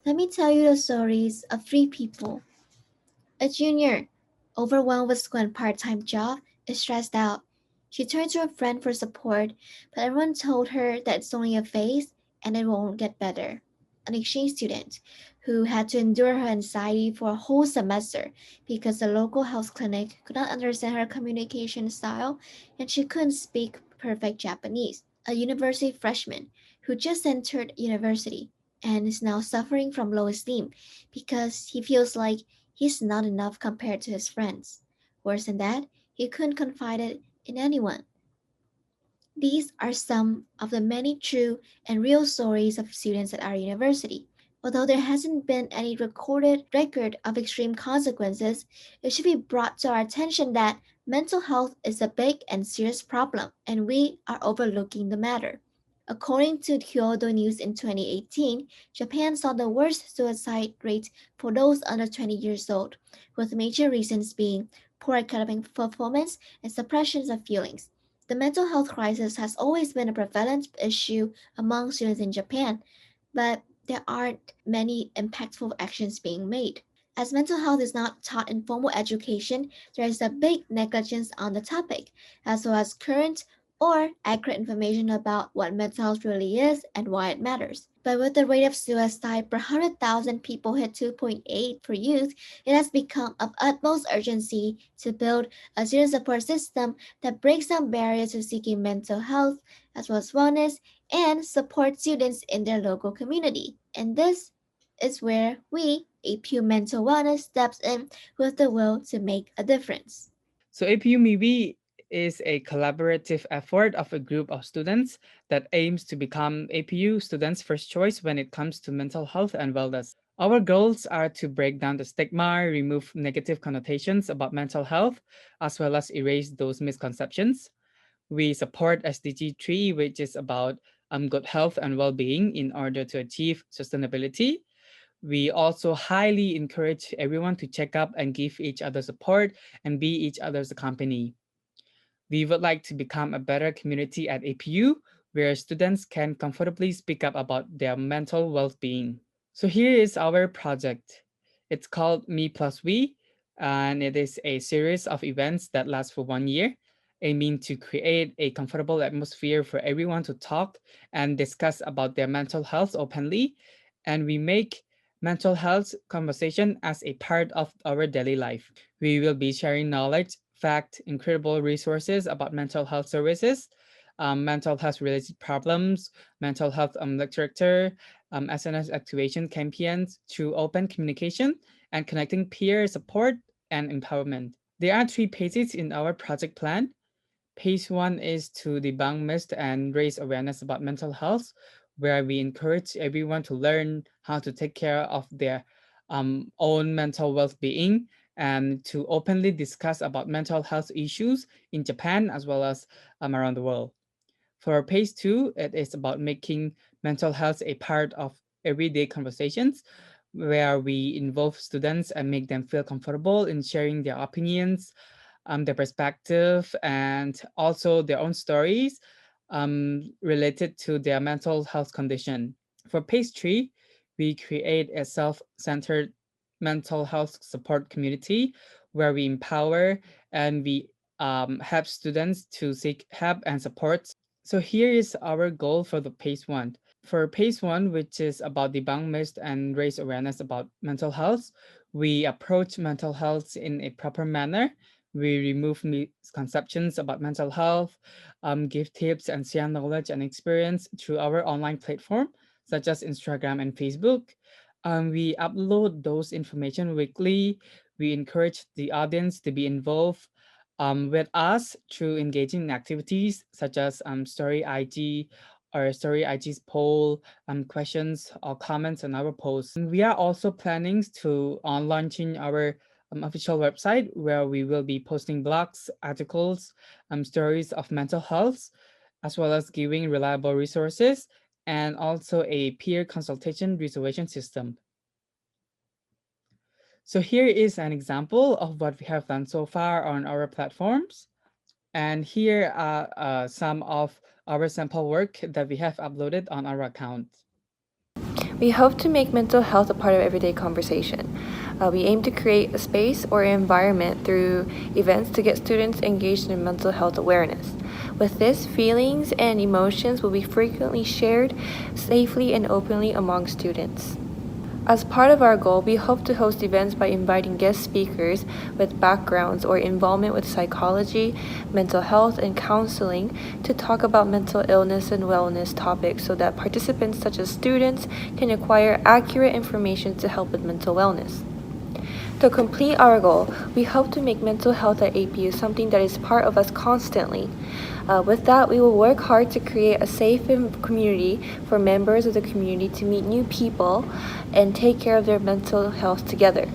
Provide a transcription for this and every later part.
Let me tell you the stories of three people. A junior, overwhelmed with school and part-time job, is stressed out. She turned to a friend for support, but everyone told her that it's only a phase and it won't get better. An exchange student who had to endure her anxiety for a whole semester because the local health clinic could not understand her communication style and she couldn't speak perfect Japanese. A university freshman who just entered university and is now suffering from low esteem because he feels like he's not enough compared to his friends. Worse than that, he couldn't confide it in anyone. These are some of the many true and real stories of students at our university. Although there hasn't been any recorded record of extreme consequences, it should be brought to our attention that mental health is a big and serious problem, and we are overlooking the matter. According to Kyodo News in 2018, Japan saw the worst suicide rate for those under 20 years old, with major reasons being poor academic performance and suppressions of feelings. The mental health crisis has always been a prevalent issue among students in Japan, but there aren't many impactful actions being made. As mental health is not taught in formal education, there is a big negligence on the topic, as well as current or accurate information about what mental health really is and why it matters. But with the rate of suicide per 100,000 people hit 2.8 for youth, it has become of utmost urgency to build a serious support system that breaks down barriers to seeking mental health as well as wellness and support students in their local community. And this is where we, APU Mental Wellness, steps in with the will to make a difference. So APU MeWe is a collaborative effort of a group of students that aims to become APU students' first choice when it comes to mental health and wellness. Our goals are to break down the stigma, remove negative connotations about mental health, as well as erase those misconceptions. We support SDG 3, which is about good health and well being in order to achieve sustainability. We also highly encourage everyone to check up and give each other support and be each other's company. We would like to become a better community at APU where students can comfortably speak up about their mental well being. So here is our project. It's called Me+We, and it is a series of events that last for 1 year, aiming to create a comfortable atmosphere for everyone to talk and discuss about their mental health openly. And we make mental health conversation as a part of our daily life. We will be sharing knowledge, fact, incredible resources about mental health services, mental health related problems, mental health literature, SNS activation campaigns through open communication and connecting peer support and empowerment. There are three phases in our project plan. Phase one is to debunk myths and raise awareness about mental health, where we encourage everyone to learn how to take care of their own mental well-being and to openly discuss about mental health issues in Japan as well as around the world. For phase two, it is about making mental health a part of everyday conversations where we involve students and make them feel comfortable in sharing their opinions, their perspective, and also their own stories related to their mental health condition. For phase three, we create a self-centered mental health support community where we empower and we help students to seek help and support. So here is our goal for the phase one. For phase one, which is about debunk myths and raise awareness about mental health, we approach mental health in a proper manner. We remove misconceptions about mental health, give tips and share knowledge and experience through our online platform, such as Instagram and Facebook. We upload those information weekly. We encourage the audience to be involved with us through engaging in activities such as Story IG or Story IG's poll, questions or comments on our posts. And we are also planning to on launching our official website where we will be posting blogs, articles, stories of mental health, as well as giving reliable resources and also a peer consultation reservation system. So here is an example of what we have done so far on our platforms. And here are some of our sample work that we have uploaded on our account. We hope to make mental health a part of everyday conversation. We aim to create a space or environment through events to get students engaged in mental health awareness. With this, feelings and emotions will be frequently shared safely and openly among students. As part of our goal, we hope to host events by inviting guest speakers with backgrounds or involvement with psychology, mental health, and counseling to talk about mental illness and wellness topics so that participants, such as students, can acquire accurate information to help with mental wellness. To complete our goal, we hope to make mental health at APU something that is part of us constantly. With that, we will work hard to create a safe community for members of the community to meet new people and take care of their mental health together.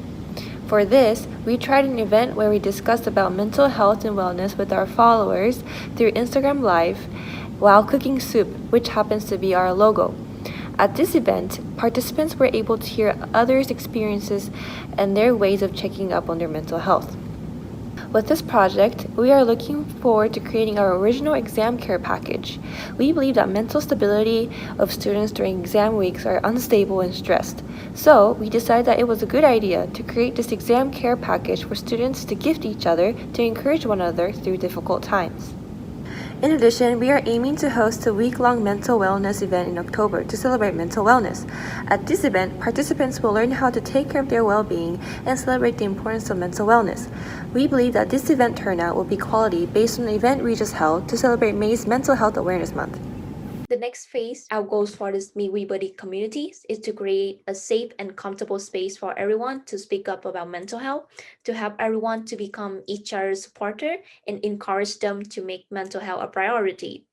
For this, we tried an event where we discussed about mental health and wellness with our followers through Instagram Live while cooking soup, which happens to be our logo. At this event, participants were able to hear others' experiences and their ways of checking up on their mental health. With this project, we are looking forward to creating our original exam care package. We believe that mental stability of students during exam weeks are unstable and stressed. So, we decided that it was a good idea to create this exam care package for students to gift each other to encourage one another through difficult times. In addition, we are aiming to host a week-long mental wellness event in October to celebrate mental wellness. At this event, participants will learn how to take care of their well-being and celebrate the importance of mental wellness. We believe that this event turnout will be quality based on the event we just held to celebrate May's Mental Health Awareness Month. The next phase, our goals for this Me+We Buddy community is to create a safe and comfortable space for everyone to speak up about mental health, to help everyone to become each other's supporter and encourage them to make mental health a priority.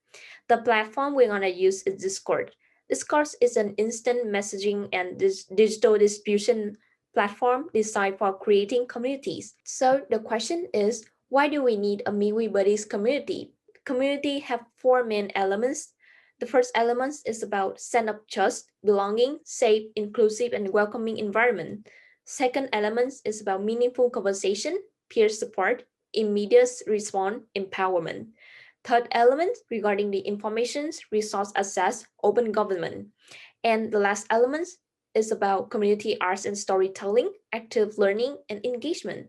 The platform we're going to use is Discord. Discord is an instant messaging and digital distribution platform designed for creating communities. So the question is, why do we need a Me+We Buddies community? Community have four main elements. The first element is about sense of trust, belonging, safe, inclusive, and welcoming environment. Second element is about meaningful conversation, peer support, immediate response, empowerment. Third element regarding the information's resource access, open government. And the last element is about community arts and storytelling, active learning, and engagement.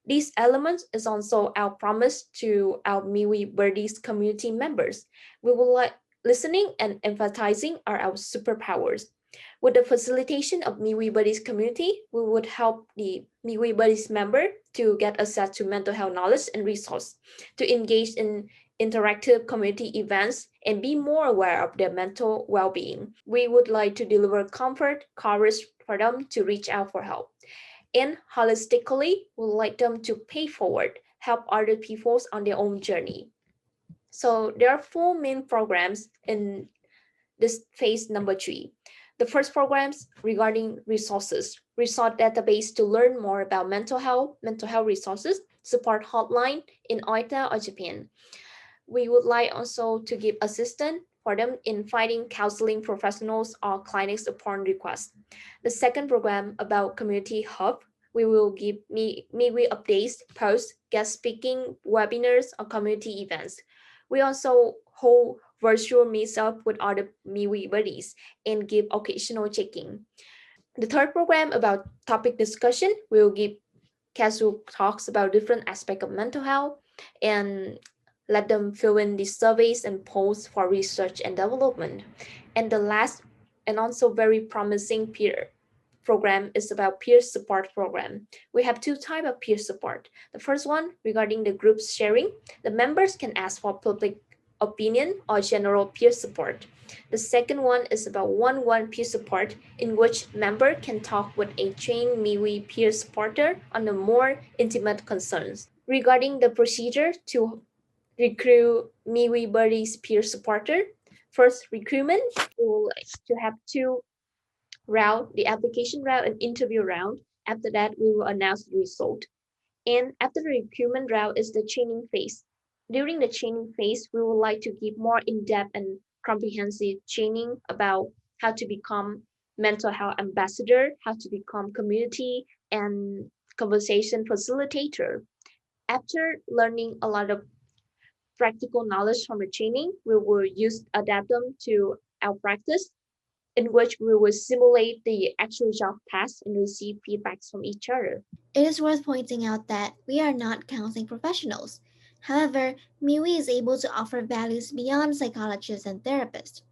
These elements is also our promise to our Me+We Birdies community members. We will like listening and empathizing are our superpowers. With the facilitation of Me+We Buddies community, we would help the Me+We Buddies member to get access to mental health knowledge and resource, to engage in interactive community events and be more aware of their mental well-being. We would like to deliver comfort, courage for them to reach out for help and holistically would like them to pay forward, help other people on their own journey. So there are four main programs in this phase number three. The first programs regarding resources, resource database to learn more about mental health resources, support hotline in Oita or Japan. We would like also to give assistance for them in finding counseling professionals or clinics upon request. The second program about community hub, we will give me updates, posts, guest speaking, webinars, or community events. We also hold virtual meets up with other MeWe buddies and give occasional checking. The third program about topic discussion will give casual talks about different aspects of mental health and let them fill in the surveys and polls for research and development. And the last and also very promising peer program is about peer support program. We have two type of peer support. The first one regarding the group sharing, the members can ask for public opinion or general peer support. The second one is about one-on-one peer support in which member can talk with a trained MeWe peer supporter on the more intimate concerns. Regarding the procedure to recruit MeWe Buddies peer supporter, first recruitment, we will like to have two round, the application round and interview round. After that, we will announce the result. And after the recruitment round is the training phase. During the training phase, we would like to give more in-depth and comprehensive training about how to become mental health ambassador, how to become community and conversation facilitator. After learning a lot of practical knowledge from the training, we will adapt them to our practice in which we will simulate the actual job tasks and receive feedbacks from each other. It is worth pointing out that we are not counseling professionals. However, MeWe is able to offer values beyond psychologists and therapists.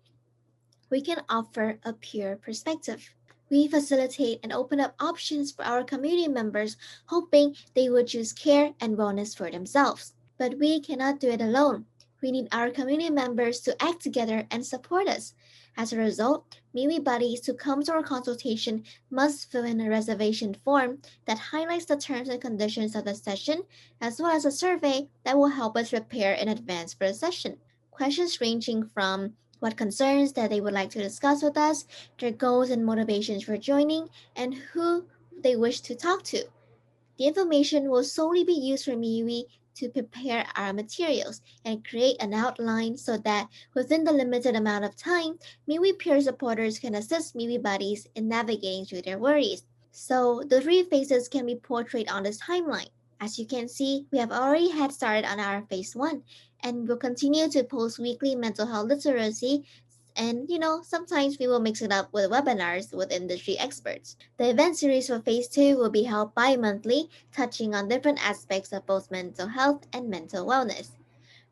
We can offer a pure perspective. We facilitate and open up options for our community members, hoping they would choose care and wellness for themselves. But we cannot do it alone. We need our community members to act together and support us. As a result, MeWe buddies who come to our consultation must fill in a reservation form that highlights the terms and conditions of the session, as well as a survey that will help us prepare in advance for the session. Questions ranging from what concerns that they would like to discuss with us, their goals and motivations for joining, and who they wish to talk to. The information will solely be used for MeWe to prepare our materials and create an outline so that within the limited amount of time, MeWe peer supporters can assist MeWe buddies in navigating through their worries. So the three phases can be portrayed on this timeline. As you can see, we have already had started on our phase 1 and will continue to post weekly mental health literacy, and sometimes we will mix it up with webinars with industry experts. The event series for phase 2 will be held bi-monthly, touching on different aspects of both mental health and mental wellness.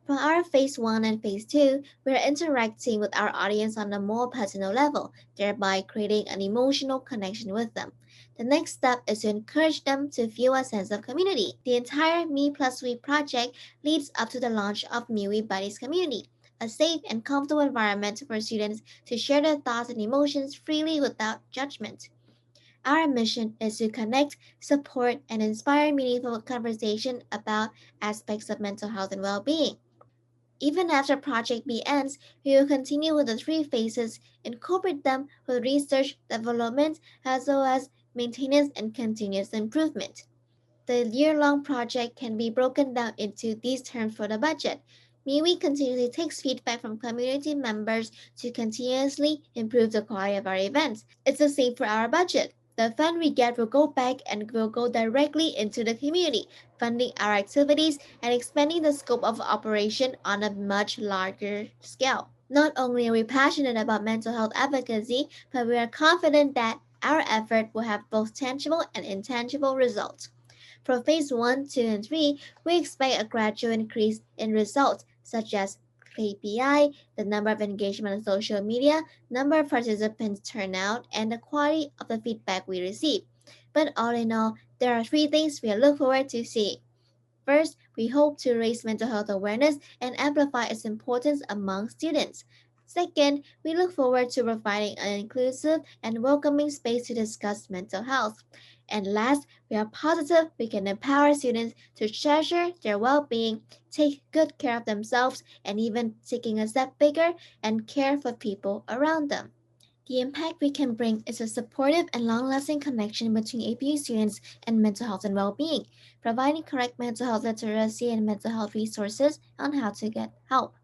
For our phase 1 and phase 2, we are interacting with our audience on a more personal level, thereby creating an emotional connection with them. The next step is to encourage them to feel a sense of community. The entire Me+We project leads up to the launch of MeWe Buddies Community, a safe and comfortable environment for students to share their thoughts and emotions freely without judgment. Our mission is to connect, support, and inspire meaningful conversation about aspects of mental health and well-being. Even after Project B ends, we will continue with the three phases, incorporate them with research, development, as well as maintenance and continuous improvement. The year-long project can be broken down into these terms for the budget. MeWe continuously takes feedback from community members to continuously improve the quality of our events. It's the same for our budget. The fund we get will go back and will go directly into the community, funding our activities and expanding the scope of operation on a much larger scale. Not only are we passionate about mental health advocacy, but we are confident that our effort will have both tangible and intangible results. For phase 1, 2, and 3, we expect a gradual increase in results such as KPI, the number of engagement on social media, number of participants turnout, and the quality of the feedback we receive. But all in all, there are three things we look forward to seeing. First, we hope to raise mental health awareness and amplify its importance among students. Second, we look forward to providing an inclusive and welcoming space to discuss mental health. And last, we are positive we can empower students to treasure their well being, take good care of themselves, and even taking a step bigger and care for people around them. The impact we can bring is a supportive and long lasting connection between APU students and mental health and well being, providing correct mental health literacy and mental health resources on how to get help.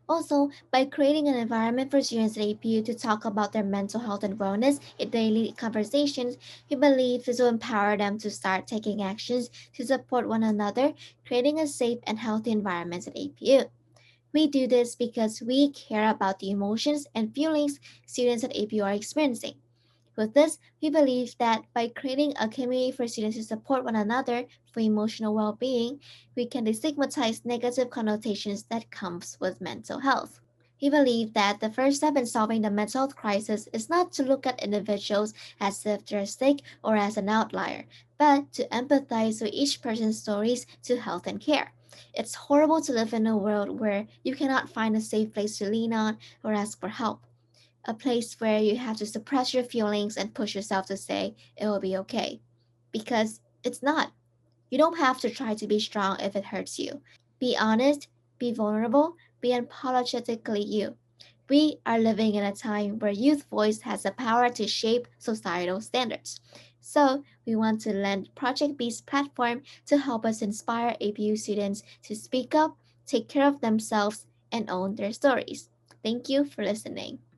Also, by creating an environment for students at APU to talk about their mental health and wellness in daily conversations, we believe this will empower them to start taking actions to support one another, creating a safe and healthy environment at APU. We do this because we care about the emotions and feelings students at APU are experiencing. With this, we believe that by creating a community for students to support one another for emotional well-being, we can destigmatize negative connotations that comes with mental health. We believe that the first step in solving the mental health crisis is not to look at individuals as if they're sick or as an outlier, but to empathize with each person's stories to health and care. It's horrible to live in a world where you cannot find a safe place to lean on or ask for help, a place where you have to suppress your feelings and push yourself to say it will be okay. Because it's not. You don't have to try to be strong if it hurts you. Be honest, be vulnerable, be unapologetically you. We are living in a time where youth voice has the power to shape societal standards. So, we want to lend Project B's platform to help us inspire APU students to speak up, take care of themselves, and own their stories. Thank you for listening.